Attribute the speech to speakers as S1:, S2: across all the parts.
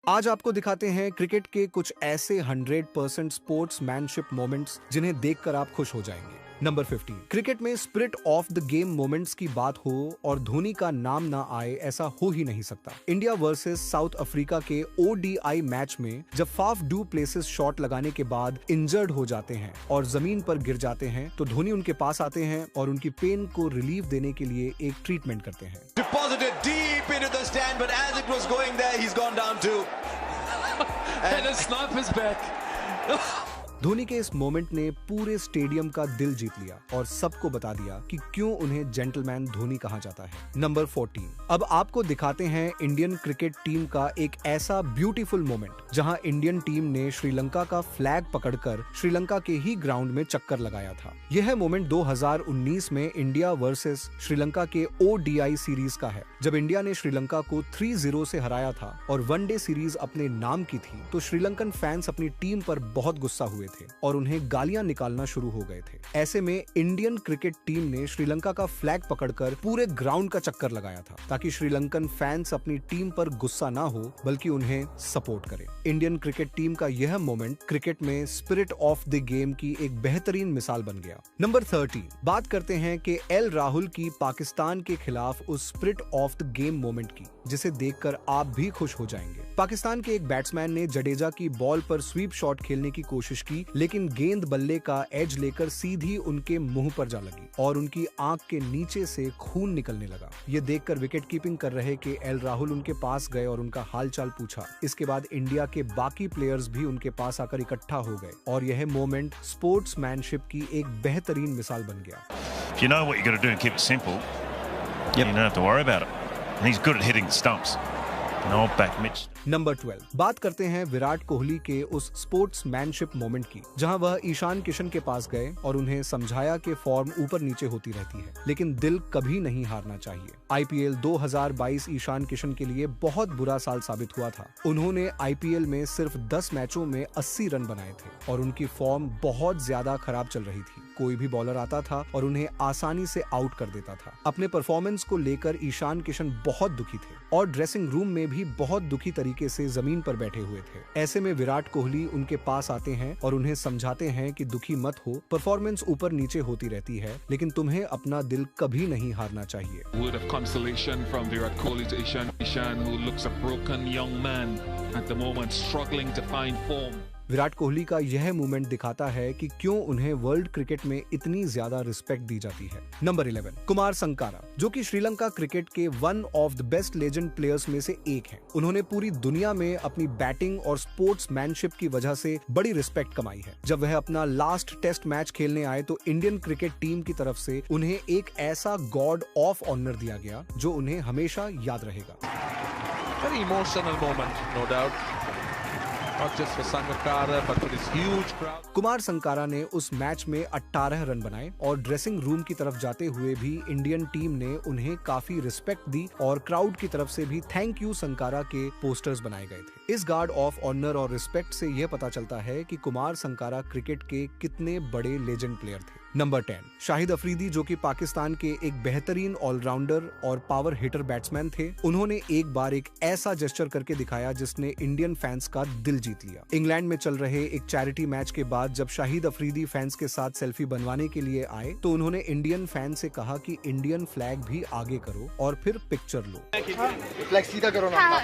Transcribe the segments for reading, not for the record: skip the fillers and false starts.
S1: आज आपको दिखाते हैं क्रिकेट के कुछ ऐसे 100% स्पोर्ट्समैनशिप मोमेंट्स जिन्हें देखकर आप खुश हो जाएंगे। नंबर 15। क्रिकेट में spirit of the game moments की बात हो और धोनी का नाम ना आए, ऐसा हो ही नहीं सकता। इंडिया वर्सेस साउथ अफ्रीका के ओडीआई मैच में जब फाफ डू प्लेसेस शॉट लगाने के बाद इंजर्ड हो जाते हैं और जमीन पर गिर जाते हैं तो धोनी उनके पास आते हैं और उनकी पेन को रिलीफ देने के लिए एक ट्रीटमेंट करते हैं।
S2: Deposited deep into the stand, but as it was going there, he's gone down too.
S3: And a sniper's back.
S1: Dhoni के इस मोमेंट ने पूरे स्टेडियम का दिल जीत लिया और सबको बता दिया कि क्यों उन्हें जेंटलमैन धोनी कहा जाता है। नंबर 14। अब आपको दिखाते हैं इंडियन क्रिकेट टीम का एक ऐसा ब्यूटीफुल मोमेंट जहां इंडियन टीम ने श्रीलंका का फ्लैग पकड़कर श्रीलंका के ही ग्राउंड में चक्कर लगाया था। यह मोमेंट 2019 में इंडिया वर्सेस श्रीलंका के ओडीआई सीरीज का है, जब इंडिया ने श्रीलंका को 3-0 से हराया था और वनडे सीरीज अपने नाम की थी तो श्रीलंकन फैंस अपनी टीम पर बहुत गुस्सा हुए थे और उन्हें गालियां निकालना शुरू हो गए थे। ऐसे में इंडियन क्रिकेट टीम ने श्रीलंका का फ्लैग पकड़कर पूरे ग्राउंड का चक्कर लगाया था ताकि श्रीलंकन फैंस अपनी टीम पर गुस्सा ना हो बल्कि उन्हें सपोर्ट करें। इंडियन क्रिकेट टीम का यह मोमेंट क्रिकेट में स्पिरिट ऑफ द गेम की एक बेहतरीन मिसाल बन गया। नंबर 30। बात करते हैं कि एल राहुल की पाकिस्तान के खिलाफ उस spirit of the game moment की, जिसे देखकर आप भी खुश हो जाएंगे। पाकिस्तान के एक बैट्समैन ने जडेजा की बॉल पर स्वीप शॉट खेलने की कोशिश की, लेकिन गेंद बल्ले का एज लेकर सीधी उनके मुंह पर जा लगी और उनकी आंख के नीचे से खून निकलने लगा। ये देखकर विकेट कीपिंग कर रहे के एल राहुल उनके पास गए और उनका हालचाल पूछा। इसके बाद इंडिया के बाकी प्लेयर्स भी उनके पास आकर इकट्ठा हो गए और यह मोमेंट स्पोर्ट्समैनशिप की एक बेहतरीन मिसाल बन गया।
S4: If you know what you got to do and keep it simple, you don't have to worry about it. And he's good at hitting the stumps. No back Mitch.
S1: Number 12। बात करते हैं विराट कोहली के उस स्पोर्ट्समैनशिप मोमेंट की, जहां वह ईशान किशन के पास गए और उन्हें समझाया कि फॉर्म ऊपर नीचे होती रहती है, लेकिन दिल कभी नहीं हारना चाहिए। आईपीएल 2022 ईशान किशन के लिए बहुत बुरा साल साबित हुआ था। उन्होंने आईपीएल में सिर्फ 10 मैचों में 80 रन बनाए थे और उनकी फॉर्म बहुत ज्यादा खराब चल रही थी। कोई भी बॉलर आता था और उन्हें आसानी से आउट कर देता था। अपने परफॉर्मेंस को लेकर ईशान किशन बहुत दुखी थे और ड्रेसिंग रूम में भी बहुत दुखी तरीके से जमीन पर बैठे हुए थे। ऐसे में विराट कोहली उनके पास आते हैं और उन्हें समझाते हैं कि दुखी मत हो, परफॉर्मेंस ऊपर नीचे होती रहती है, लेकिन तुम्हें अपना दिल कभी नहीं हारना चाहिए।
S3: Word of consolation from Virat Kohli to Ishan, who looks a broken young man at the moment, struggling to find form.
S1: Virat Kohli का यह मूवमेंट दिखाता है कि क्यों उन्हें वर्ल्ड क्रिकेट में इतनी ज्यादा रिस्पेक्ट दी जाती है। नंबर 11। कुमार संकारा, जो कि श्रीलंका क्रिकेट के one of the best legend players में से एक हैं। उन्होंने पूरी दुनिया में अपनी बैटिंग और स्पोर्ट्समैनशिप की वजह से बड़ी रिस्पेक्ट कमाई है। जब वह अपना लास्ट टेस्ट मैच खेलने आए तो इंडियन क्रिकेट टीम की तरफ से उन्हें एक ऐसा गॉड ऑफ ऑनर दिया गया जो उन्हें हमेशा याद रहेगा।
S5: Very emotional moment, no doubt. Not just for Sangakkara, but for this huge crowd.
S1: Kumar Sangakkara ने उस मैच में 18 रन बनाए और ड्रेसिंग रूम की तरफ जाते हुए भी इंडियन टीम ने उन्हें काफी रिस्पेक्ट दी और क्राउड की तरफ से भी थैंक यू संकारा के पोस्टर्स बनाए गए थे। इस गार्ड ऑफ ऑनर और रिस्पेक्ट से यह पता चलता है कि कुमार संकारा क्रिकेट के कितने बड़े लेजेंड प्लेयर थे। नंबर 10। शाहिद अफरीदी, जो कि पाकिस्तान के एक बेहतरीन ऑलराउंडर और पावर हिटर बैट्समैन थे, उन्होंने एक बार एक ऐसा जेस्चर करके दिखाया जिसने इंडियन फैंस का दिल जीत लिया। इंग्लैंड में चल रहे एक चैरिटी मैच के बाद जब शाहिद अफरीदी फैंस के साथ सेल्फी बनवाने के लिए आए तो उन्होंने इंडियन फैन से कहा कि इंडियन फ्लैग भी आगे करो और फिर पिक्चर लो।
S2: Flag सीधा करो ना।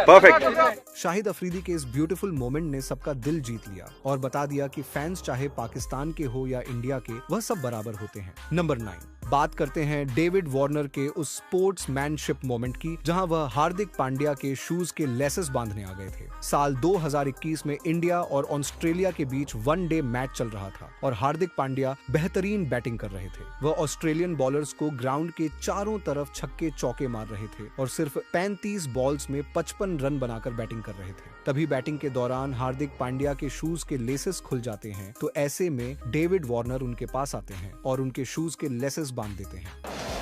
S1: परफेक्ट। शाहिद अफरीदी के इस ब्यूटीफुल मोमेंट ने सबका दिल जीत लिया और बता दिया कि फैंस चाहे पाकिस्तान के हो या इंडिया के, वह सब बराबर होते हैं। नंबर 9। बात करते हैं डेविड वार्नर के उस स्पोर्ट्समैनशिप मोमेंट की, जहां वह हार्दिक पांड्या के शूज के लेसेस बांधने आ गए थे। साल 2021 में इंडिया और ऑस्ट्रेलिया के बीच वनडे मैच चल रहा था और हार्दिक पांड्या बेहतरीन बैटिंग कर रहे थे। वह ऑस्ट्रेलियन बॉलर्स को ग्राउंड के चारों तरफ छक्के चौके मार रहे थे और सिर्फ 35 बॉल्स में 55 रन बनाकर बैटिंग कर रहे थे। तभी बैटिंग के दौरान हार्दिक पांड्या के शूज के लेसेस खुल जाते हैं, तो ऐसे में डेविड वार्नर उनके पास आते हैं और उनके शूज के लेसेस बांध देते हैं।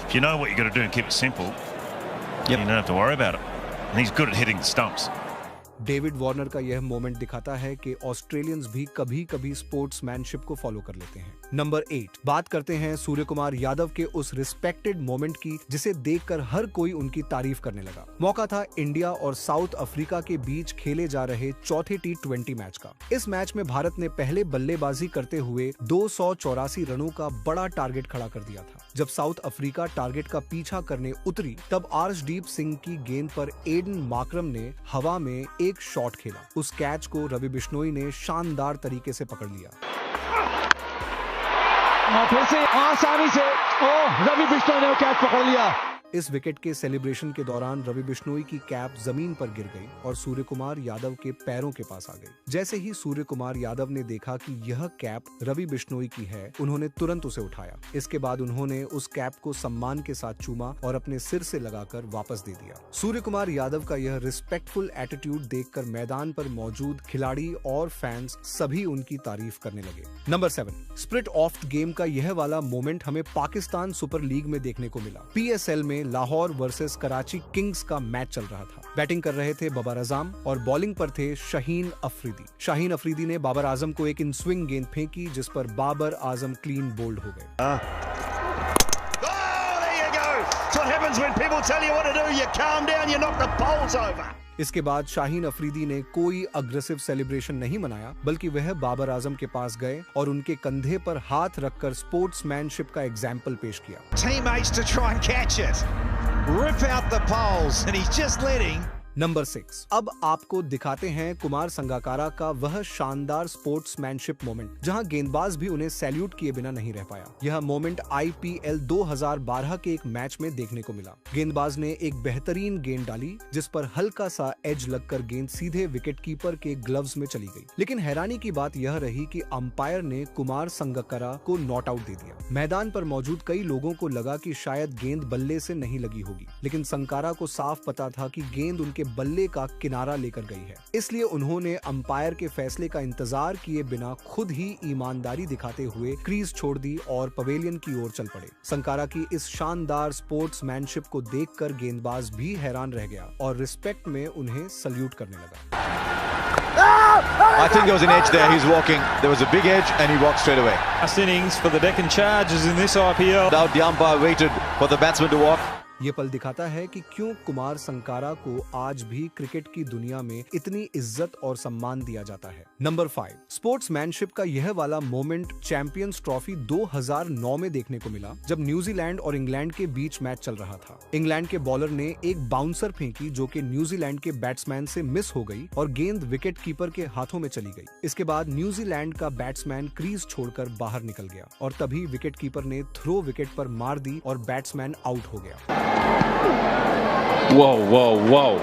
S4: If you know what you got to do and keep it simple, you don't have to worry about it. And he's good at hitting the stumps.
S1: David Warner का यह मोमेंट दिखाता है कि Australians भी कभी-कभी स्पोर्ट्समैनशिप को follow कर लेते हैं। नंबर 8, बात करते हैं सूर्य कुमार यादव के उस रिस्पेक्टेड मोमेंट की जिसे देखकर हर कोई उनकी तारीफ करने लगा। मौका था इंडिया और साउथ अफ्रीका के बीच खेले जा रहे चौथे T20 मैच का। इस मैच में भारत ने पहले बल्लेबाजी करते हुए 284 रनों का बड़ा टारगेट खड़ा कर दिया था। जब साउथ अफ्रीका टारगेट का पीछा करने उतरी तब अर्शदीप सिंह की गेंद पर एडन मार्करम ने हवा में एक शॉट खेला। उस कैच को रवि बिश्नोई ने शानदार तरीके से पकड़ लिया।
S6: फिर से आसानी से रवि बिश्नोई ने कैच पकड़ लिया।
S1: इस विकेट के सेलिब्रेशन के दौरान रवि बिश्नोई की कैप जमीन पर गिर गई और सूर्य कुमार यादव के पैरों के पास आ गई। जैसे ही सूर्य कुमार यादव ने देखा कि यह कैप रवि बिश्नोई की है, उन्होंने तुरंत उसे उठाया। इसके बाद उन्होंने उस कैप को सम्मान के साथ चूमा और अपने सिर से लगाकर वापस दे दिया। सूर्य कुमार यादव का यह रिस्पेक्टफुल एटीट्यूड देखकर मैदान पर मौजूद खिलाड़ी और फैंस सभी उनकी तारीफ करने लगे। Number 7, spirit of the game का यह वाला मोमेंट हमें पाकिस्तान सुपर लीग में देखने को मिला। PSL में लाहौर वर्सेस कराची किंग्स का मैच चल रहा था। बैटिंग कर रहे थे बाबर आजम और बॉलिंग पर थे शाहीन अफरीदी। शाहीन अफरीदी ने बाबर आजम को एक इन स्विंग गेंद फेंकी जिस पर बाबर आजम क्लीन बोल्ड हो गए। इसके बाद शाहीन अफरीदी ने कोई अग्रेसिव सेलिब्रेशन नहीं मनाया, बल्कि वह बाबर आजम के पास गए और उनके कंधे पर हाथ रखकर स्पोर्ट्समैनशिप का एग्जाम्पल पेश किया।
S7: Teammates to try and catch it. Rip out the poles and he's just letting
S1: number 6, अब आपको दिखाते हैं कुमार संगकारा का वह शानदार स्पोर्ट्समैनशिप मोमेंट जहां गेंदबाज भी उन्हें सैल्यूट किए बिना नहीं रह पाया। यह मोमेंट IPL 2012 के एक मैच में देखने को मिला। गेंदबाज ने एक बेहतरीन गेंद डाली जिस पर हल्का सा एज लगकर गेंद सीधे विकेटकीपर के ग्लव्स में चली गई। लेकिन हैरानी की बात यह रही कि अंपायर ने कुमार संगकारा को नॉट आउट दे दिया। मैदान पर मौजूद कई लोगों को लगा कि शायद गेंद बल्ले से नहीं लगी होगी, लेकिन संगकारा को साफ पता था कि गेंद उनके बल्ले का किनारा लेकर गई है। इसलिए उन्होंने अंपायर के फैसले का इंतजार किए बिना खुद ही ईमानदारी दिखाते हुए क्रीज छोड़ दी और पवेलियन की ओर चल पड़े। संगकारा की इस शानदार स्पोर्ट्समैनशिप को देखकर गेंदबाज भी हैरान रह गया और रिस्पेक्ट में उन्हें सल्यूट करने लगा।
S2: I think there was an edge there. He's walking. There was a big edge and he walked straight away.
S8: Last innings for the Deccan Chargers in this IPL.
S2: Now the umpire waited for the batsman to walk.
S1: ये पल दिखाता है कि क्यों कुमार संगकारा को आज भी cricket की दुनिया में इतनी इज्जत और सम्मान दिया जाता है। नंबर 5, स्पोर्ट्समैनशिप का यह वाला मोमेंट चैंपियंस ट्रॉफी 2009 में देखने को मिला जब न्यूजीलैंड और इंग्लैंड के बीच मैच चल रहा था। इंग्लैंड के बॉलर ने एक बाउंसर फेंकी जो कि न्यूजीलैंड के बैट्समैन से मिस हो गई और गेंद विकेट कीपर के हाथों में चली गई। इसके बाद न्यूजीलैंड का बैट्समैन क्रीज छोड़कर बाहर निकल गया और तभी विकेट कीपर ने थ्रो विकेट पर मार दी और बैट्समैन आउट हो गया।
S8: Whoa, whoa, whoa.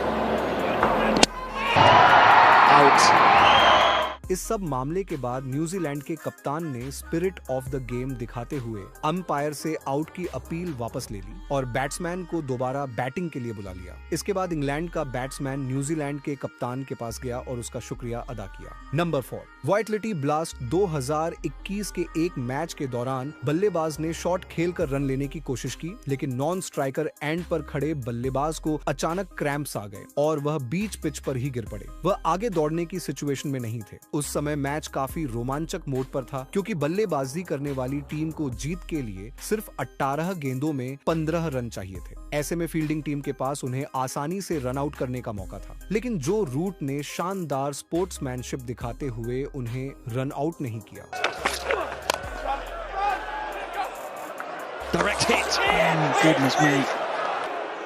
S2: Out.
S1: इस सब मामले के बाद न्यूजीलैंड के कप्तान ने स्पिरिट ऑफ द गेम दिखाते हुए अंपायर से आउट की अपील वापस ले ली और बैट्समैन को दोबारा बैटिंग के लिए बुला लिया। इसके बाद इंग्लैंड का बैट्समैन न्यूजीलैंड के कप्तान के पास गया और उसका शुक्रिया अदा किया। नंबर 4, वाइटलिटी ब्लास्ट 2021 के एक मैच के दौरान बल्लेबाज ने शॉट खेलकर रन लेने की कोशिश की, लेकिन नॉन स्ट्राइकर एंड पर खड़े बल्लेबाज को अचानक क्रैम्प्स आ गए और वह बीच पिच पर ही गिर पड़े। वह आगे दौड़ने की सिचुएशन में नहीं थे। उस समय मैच काफी रोमांचक मोड पर था क्योंकि बल्लेबाजी करने वाली टीम को जीत के लिए सिर्फ 18 गेंदों में 15 रन चाहिए थे। ऐसे में फील्डिंग टीम के पास उन्हें आसानी से रन आउट करने का मौका था, लेकिन जो रूट ने शानदार स्पोर्ट्समैनशिप दिखाते हुए उन्हें रन आउट नहीं किया।
S7: direct hit. Oh, goodness me.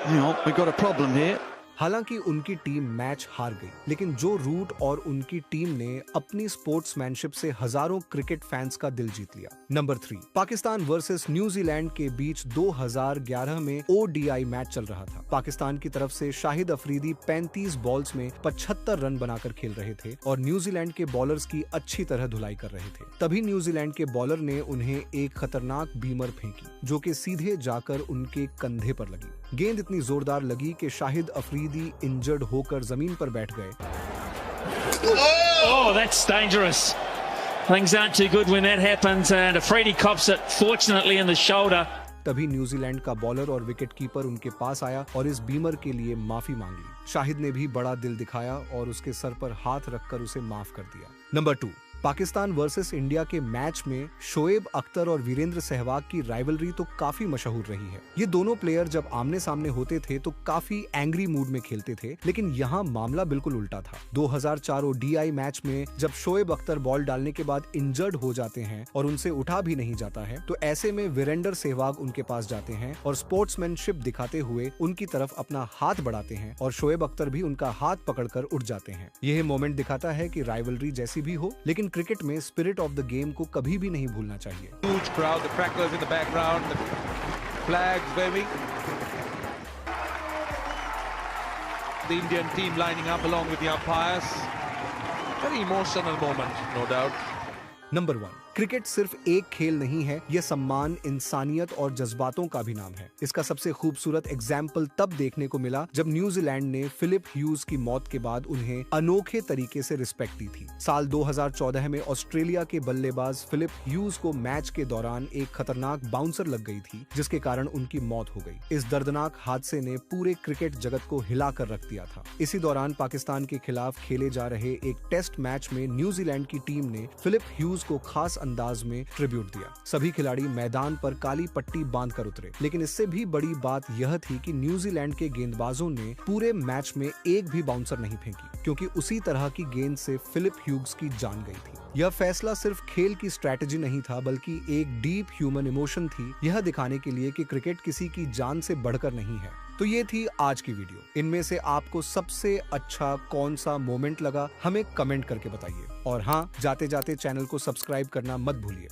S7: You know, we've got a problem here.
S1: हालांकि उनकी टीम मैच हार गई, लेकिन जो रूट और उनकी टीम ने अपनी स्पोर्ट्समैनशिप से हजारों क्रिकेट फैंस का दिल जीत लिया। नंबर 3, पाकिस्तान वर्सेस न्यूजीलैंड के बीच 2011 में ODI मैच चल रहा था। पाकिस्तान की तरफ से शाहिद अफरीदी 35 बॉल्स में 75 रन बनाकर खेल रहे थे और न्यूजीलैंड के बॉलर्स की अच्छी तरह धुलाई कर रहे थे। तभी न्यूजीलैंड के बॉलर ने उन्हें एक खतरनाक बीमर फेंकी जो कि सीधे जाकर उनके कंधे पर लगी। गेंद इतनी जोरदार लगी कि शाहिद अफरीदी इंजर्ड होकर जमीन पर बैठ गए।
S8: Oh, that's dangerous. Things aren't too good when that happens, and Afridi cops it, fortunately in the shoulder.
S1: तभी न्यूजीलैंड का बॉलर और विकेट कीपर उनके पास आया और इस बीमर के लिए माफी मांग ली। शाहिद ने भी बड़ा दिल दिखाया और उसके सर पर हाथ रखकर उसे माफ कर दिया। नंबर 2, पाकिस्तान वर्सेस इंडिया के मैच में शोएब अख्तर और वीरेंद्र सहवाग की राइवलरी तो काफी मशहूर रही है। ये दोनों प्लेयर जब आमने सामने होते थे तो काफी एंग्री मूड में खेलते थे, लेकिन यहाँ मामला बिल्कुल उल्टा था। 2004 ओडीआई मैच में जब शोएब अख्तर बॉल डालने के बाद इंजर्ड हो जाते हैं और उनसे उठा भी नहीं जाता है, तो ऐसे में वीरेंद्र सहवाग उनके पास जाते हैं और स्पोर्ट्समैनशिप दिखाते हुए उनकी तरफ अपना हाथ बढ़ाते हैं और शोएब अख्तर भी उनका हाथ पकड़कर उठ जाते हैं। यह मोमेंट दिखाता है कि राइवलरी जैसी भी हो, लेकिन क्रिकेट में स्पिरिट ऑफ द गेम को कभी भी नहीं भूलना चाहिए।
S5: Huge crowd, the crackers in the background, the flags waving. The Indian team lining up along with the umpires. Very emotional moment, no doubt.
S1: Number 1, cricket सिर्फ एक खेल नहीं है, यह सम्मान, इंसानियत और जज्बातों का भी नाम है। इसका सबसे खूबसूरत एग्जाम्पल तब देखने को मिला जब न्यूजीलैंड ने फिलिप ह्यूज की मौत के बाद उन्हें अनोखे तरीके से रिस्पेक्ट दी थी। साल 2014 में ऑस्ट्रेलिया के बल्लेबाज फिलिप ह्यूज को मैच के दौरान एक खतरनाक बाउंसर लग गई थी, जिसके कारण उनकी मौत हो गई। इस दर्दनाक हादसे ने पूरे क्रिकेट जगत को हिला कर रख दिया था। इसी दौरान पाकिस्तान के खिलाफ खेले जा रहे एक टेस्ट मैच में न्यूजीलैंड की टीम ने फिलिप ह्यूज को खास अंदाज में ट्रिब्यूट दिया। सभी खिलाड़ी मैदान पर काली पट्टी बांधकर उतरे, लेकिन इससे भी बड़ी बात यह थी कि न्यूजीलैंड के गेंदबाजों ने पूरे मैच में एक भी बाउंसर नहीं फेंकी, क्योंकि उसी तरह की गेंद से फिलिप ह्यूज की जान गई थी। यह फैसला सिर्फ खेल की स्ट्रैटेजी नहीं था, बल्कि एक डीप ह्यूमन इमोशन थी, यह दिखाने के लिए कि क्रिकेट किसी की जान से बढ़कर नहीं है। तो ये थी आज की वीडियो। इनमें से आपको सबसे अच्छा कौन सा मोमेंट लगा, हमें कमेंट करके बताइए। और हाँ, जाते जाते चैनल को सब्सक्राइब करना मत भूलिए।